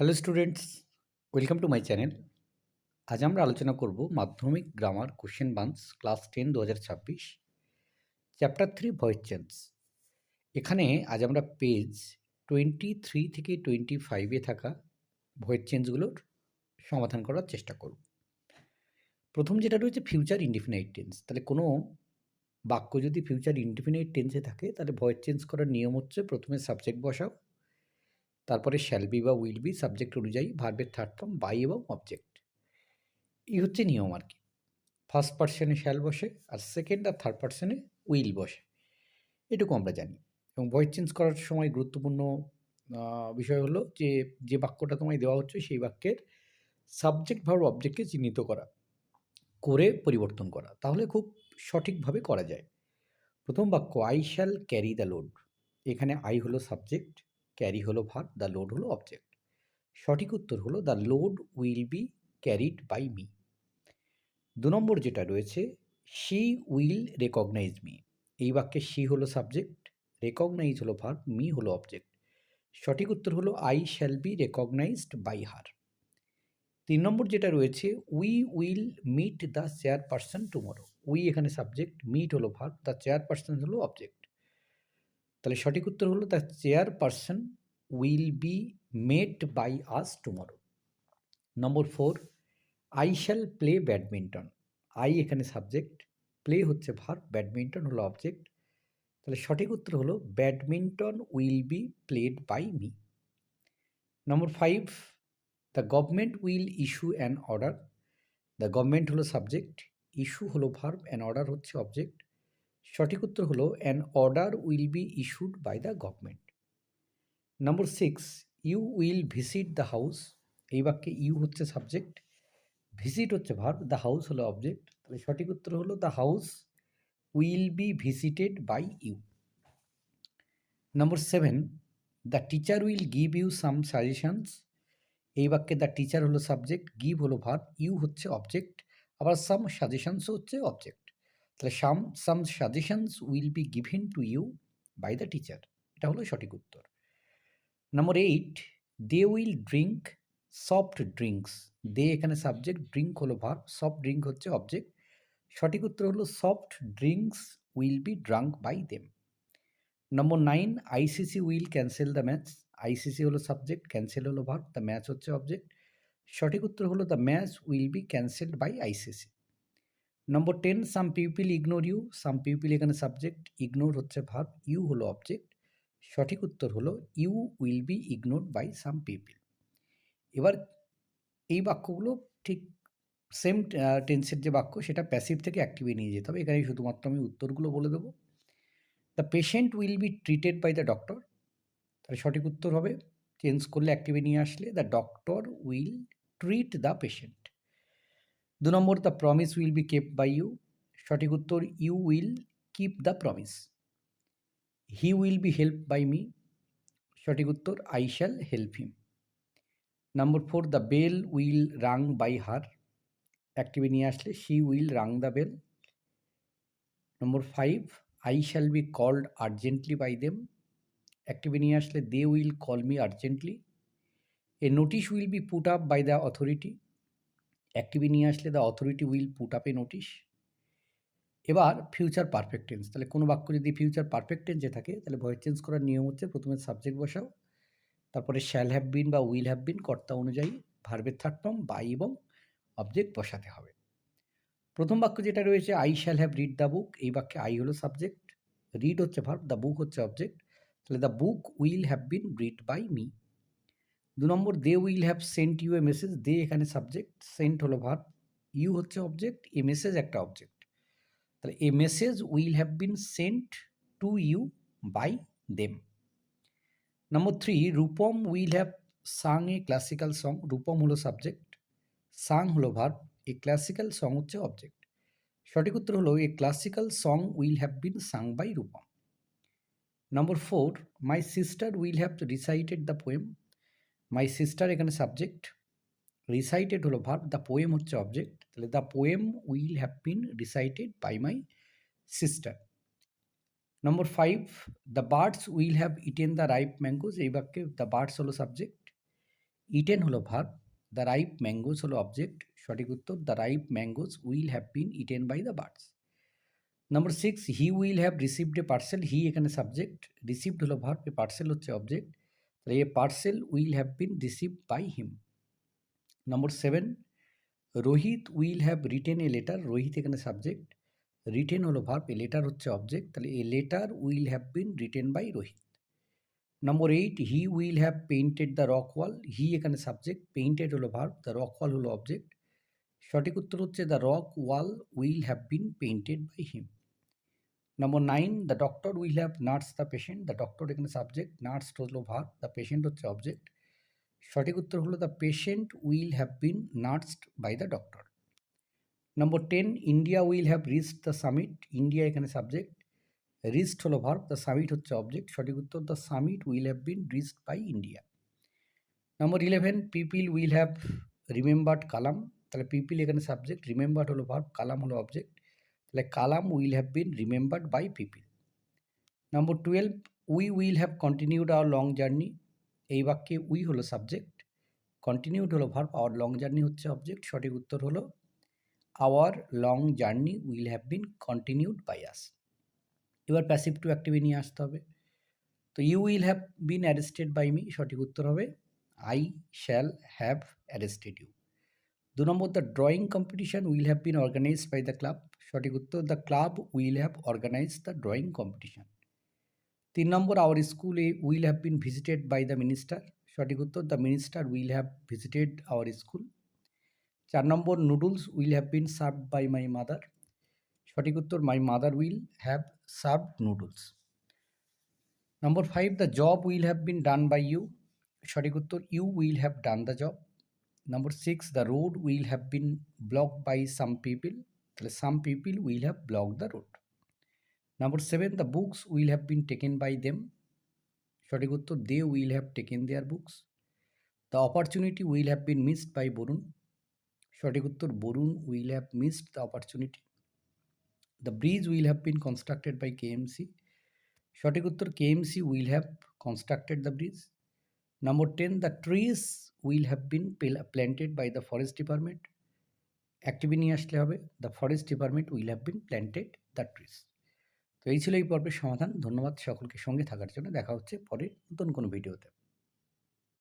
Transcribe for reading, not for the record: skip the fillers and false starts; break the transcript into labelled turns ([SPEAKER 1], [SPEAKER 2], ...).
[SPEAKER 1] Hello students, welcome to my channel. আজ আমরা আলোচনা করব মাধ্যমিক grammar question banks class 10 2026 chapter 3 voice change. এখানে আজ আমরা পেজ 23 থেকে 25-এ থাকা ভয়েস চেঞ্জগুলোর সমাধান করার চেষ্টা করব। প্রথম যেটা রয়েছে ফিউচার ইনডিফিনাইট টেন্স। তাহলে কোনো বাক্য যদি ফিউচার ইনডিফিনাইট টেন্সে থাকে তাহলে ভয়েস চেঞ্জ করার নিয়ম হচ্ছে প্রথমে সাবজেক্ট বসাও, তারপরে শ্যাল বি বা উইল বি সাবজেক্ট অনুযায়ী ভার্বের থার্ড ফর্ম বাই এবং অবজেক্ট। এই হচ্ছে নিয়ম আর কি। ফার্স্ট পার্সনে শ্যাল বসে আর সেকেন্ড আর থার্ড পার্সনে উইল বসে, এটুকু আমরা জানি। এবং ভয়েস চেঞ্জ করার সময় গুরুত্বপূর্ণ বিষয় হলো যে যে বাক্যটা তোমায় দেওয়া হচ্ছে সেই বাক্যের সাবজেক্ট ভার্ব অবজেক্টকে চিহ্নিত করা, করে পরিবর্তন করা, তাহলে খুব সঠিকভাবে করা যায়। প্রথম বাক্য I shall carry the load. এখানে আই হলো সাবজেক্ট, ক্যারি হলো ভার্ব, দ্য লোড হলো অবজেক্ট। সঠিক উত্তর হলো the load will be carried by me. 2 number যেটা রয়েছে শি উইল রেকগনাইজ মি। এই বাক্যে শি হলো সাবজেক্ট, রেকগনাইজ হলো ভার্ব, মি হলো অবজেক্ট। সঠিক উত্তর হলো I shall be recognised by her. 3 number যেটা রয়েছে we will meet the chairperson tomorrow. We এখানে সাবজেক্ট, মিট হলো ভার্ব, দ্য চেয়ারপারসন হলো অবজেক্ট। তাহলে সঠিক উত্তর হলো the chairperson will be met by us tomorrow. Number 4 I shall play badminton. I এখানে সাবজেক্ট, প্লে হচ্ছে ভার্ব, ব্যাডমিন্টন হলো অবজেক্ট। তাহলে সঠিক উত্তর হলো badminton will be played by me. Number 5 the government will issue an order. The government হলো subject, issue হলো verb, an order হচ্ছে অবজেক্ট। সঠিক উত্তর হলো an order will be issued by the government. Number 6 you will visit the house. এই বাক্যে you হচ্ছে subject, visit হচ্ছে ভার্ব, দ্য হাউস হলো অবজেক্ট। তাহলে সঠিক উত্তর হলো the house will be visited by you. Number 7 the teacher will give you some suggestions. এই বাক্যে দ্য টিচার হলো সাবজেক্ট, গিভ হলো ভার্ব, ইউ হচ্ছে অবজেক্ট, আবার সাম সাজেশনসও হচ্ছে অবজেক্ট। তাহলে some suggestions will be given to you by the teacher, এটা হলো সঠিক উত্তর। Number 8 they will drink soft drinks. They এখানে সাবজেক্ট, ড্রিঙ্ক হলো ভার্ব, সফট ড্রিঙ্ক হচ্ছে অবজেক্ট। সঠিক উত্তর হলো soft drinks will be drunk by them. Number 9 ICC will cancel the match. ICC হলো সাবজেক্ট, ক্যান্সেল হলো ভার্ব, দ্য ম্যাচ হচ্ছে object. সঠিক উত্তর হলো the match will be cancelled by ICC. Number 10 some people ignore you. Some people এখানে subject, ignore হচ্ছে verb, you হলো object. সঠিক উত্তর হলো you will be ignored by some people. এবার এই বাক্যগুলো ঠিক সেম টেন্সের যে বাক্য সেটা প্যাসিভ থেকে অ্যাক্টিভে নিয়ে যেতে হবে। এখানে শুধুমাত্র আমি উত্তরগুলো বলে দেবো। The patient will be treated by the doctor. তাহলে সঠিক উত্তর হবে চেঞ্জ করলে অ্যাক্টিভে নিয়ে আসলে the doctor will treat the patient. 2 number the promise will be kept by you. সঠিক উত্তর you will keep the promise. He will be help by me. সঠিক উত্তর I shall help him. Number 4 the bell will rung by her. অ্যাক্টিভে নিয়ে আসলে she will rung the bell. Number 5 I shall be called urgently by them. অ্যাক্টিভে নিয়ে আসলে they will call me urgently. A notice will be put up by the authority. অ্যাক্টিভে নিয়ে আসলে the authority will put up a notice. এবার future perfect tense. তাহলে কোনো বাক্য যদি ফিউচার পারফেক্ট টেন্সে থাকে তাহলে ভয়েস চেঞ্জ করার নিয়ম হচ্ছে প্রথমে সাবজেক্ট বসাও, তারপরে শ্যাল হ্যাভ বিন বা উইল হ্যাভ বিন কর্তা অনুযায়ী ভার্বের থার্ড ফর্ম বাই এবং অবজেক্ট বসাতে হবে। প্রথম বাক্য যেটা রয়েছে I shall have read the book. এই বাক্যে আই হলো সাবজেক্ট, রিড হচ্ছে ভার্ব, দ্য বুক হচ্ছে অবজেক্ট। তাহলে the book will have been read by me. 2 number they will have sent you a message. They এখানে সাবজেক্ট, সেন্ট হলো verb, you হচ্ছে object, a message একটা object. তাহলে a message will have been sent to you by them. Number 3 Rupam will have sung a classical song. Rupam হলো subject, sung হলো verb, a classical song হচ্ছে object. সঠিক উত্তর হলো a classical song will have been sung by Rupam. Number 4 my sister will have recited the poem. My sister এখানে subject, recited হলো verb, the poem হচ্ছে object. তাহলে the poem will have been recited by my sister. Number 5 the birds will have eaten the ripe mangoes. এই বাক্যে the birds হলো subject, eaten হলো verb, the ripe mangoes হলো object, সঠিক উত্তর the ripe mangoes will have been eaten by the birds. Number 6, he will have received a parcel, he এখানে subject, received হলো verb, a parcel হচ্ছে object, তাহলে a parcel will have been received by him. Number 7, Rohit will have written a letter, Rohit এখানে subject, written হলো verb, a letter হচ্ছে object, তাহলে a letter will have been written by Rohit. Number 8, he will have painted the rock wall, he এখানে subject, painted হলো verb, the rock wall হলো object, সঠিক উত্তর হচ্ছে the rock wall will have been painted by him. Number 9, the doctor will have nurse the patient, the doctor এখানে subject, nurse হলো verb, the patient হচ্ছে object, সঠিক উত্তর হলো the patient will have been nursed by the doctor. Number 10, India will have reached the summit, India এখানে subject, reached হলো verb, the summit হচ্ছে object, সঠিক উত্তর the summit will have been reached by India. Number 11, people will have remembered Kalam, তাহলে people এখানে subject, remembered হলো verb, Kalam হলো object, তাহলে Kalam will have been remembered by people. Number 12, we will have continued hour long journey, এই বাক্যে we হলো subject, continued হলো verb, our long journey হচ্ছে অবজেক্ট, সঠিক উত্তর হলো our long journey will have been continued by us. এবার passive to অ্যাক্টিভে নিয়ে আসতে হবে। তো you will have been arrested by me, সঠিক উত্তর হবে I shall have arrested you. 2 number, the drawing competition will have been organised by the club, সঠিক উত্তর the club will have organised the drawing competition. 3 number, our school will have been visited by the minister, সঠিক উত্তর the minister will have visited our school. 4 number, noodles will have been served by my mother, সঠিক উত্তর my mother will have served noodles. Number 5, the job will have been done by you, সঠিক উত্তর you will have done the job. Number 6, the road will have been blocked by some people, তাহলে some people will have blocked the road. Number 7, the books will have been taken by them, সঠিক উত্তর they will have taken their books. The opportunity will have been missed by Varun, সঠিক উত্তর Varun will have missed the opportunity. The bridge will have been constructed by KMC, সঠিক উত্তর KMC will have constructed the bridge. Number 10, the trees will have been planted by the forest department, অ্যাক্টিভে নিয়ে আসলে হবে the forest department will have been planted the trees. তো এই ছিল এই পর্বের সমাধান। ধন্যবাদ সকলকে সঙ্গে থাকার জন্য। দেখা হচ্ছে পরে নতুন কোনো ভিডিওতে।